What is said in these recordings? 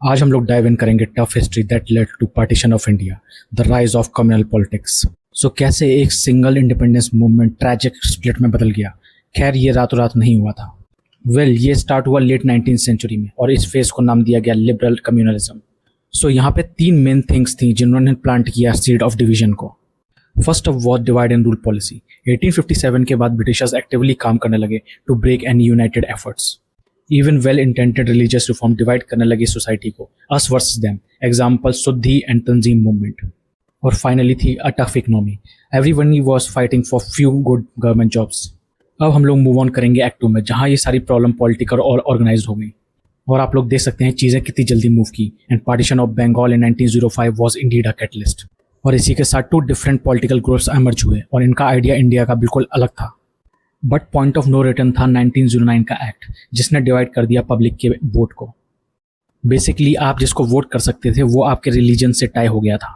आज हम लोग डाइव इन करेंगे tough history that led to partition of India, the rise of communal politics. So कैसे एक single independence movement tragic split में बदल गया। खैर ये रातों रात नहीं हुआ था। ये स्टार्ट हुआ लेट 19th सेंचुरी में और इस फेज को नाम दिया गया लिबरल कम्युनलिज्म। सो यहाँ पे तीन मेन थिंग्स थी जिन्होंने प्लांट किया सीड ऑफ डिवीजन को। First of was divide and rule policy. 1857 के बाद ब्रिटिशर्स एक्टिवली काम करने लगे to break any united efforts. Even well intended religious reform divide करने लगी सोसाइटी को, us versus them, example Shuddhi and Tanzeem movement. और फाइनली थी a tough economy. Everyone was fighting for few good government jobs. अब हम लोग मूव ऑन करेंगे act 2 में, जहां ये सारी प्रॉब्लम पॉलिटिकल और ऑर्गेनाइज्ड हो गई। और आप लोग देख सकते हैं चीज़ें कितनी जल्दी मूव की। And partition of Bengal in 1905 was indeed a catalyst. और इसी के साथ 2 डिफरेंट पॉलिटिकल ग्रुप्स एमर्ज हुए और इनका आइडिया इंडिया का बिल्कुल अलग था। But point of no return था 1909 का एक्ट, जिसने डिवाइड कर दिया पब्लिक के वोट को। बेसिकली आप जिसको वोट कर सकते थे वो आपके रिलीजन से टाई हो गया था।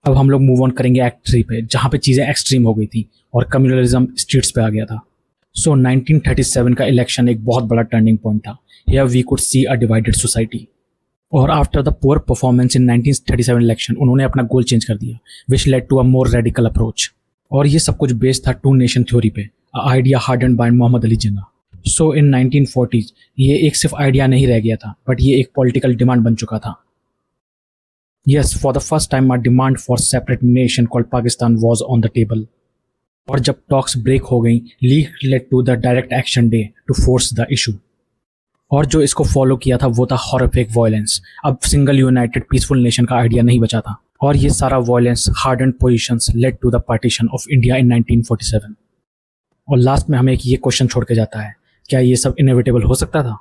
अब हम लोग मूव ऑन करेंगे एक्ट 3 पे, जहाँ पे चीज़ें एक्सट्रीम हो गई थी और कम्युनलिज्म स्ट्रीट्स पे आ गया था। सो 1937 का इलेक्शन एक बहुत बड़ा टर्निंग पॉइंट था। Here we could see a divided society. और after the poor performance in 1937 election उन्होंने अपना गोल चेंज कर दिया, which led to a more radical approach. और ये सब कुछ बेस्ड था 2 नेशन थ्योरी पे, idea harden by Mohammad Ali Jinnah. So in 1940s ये एक सिर्फ आइडिया नहीं रह गया था, बट ये एक पॉलिटिकल डिमांड बन चुका था। Yes, for the first time a demand for separate nation called Pakistan was on the table. और जब टॉक्स ब्रेक हो गई, league led to the direct action day to force the issue. और जो इसको फॉलो किया था वो था हॉरिफिक वायलेंस। अब सिंगल यूनाइटेड पीसफुल नेशन का आइडिया नहीं बचा था। और ये सारा violence harden positions led to the partition of India इन 1947। और लास्ट में हमें एक ये क्वेश्चन छोड़ के जाता है, क्या ये सब इनएविटेबल हो सकता था?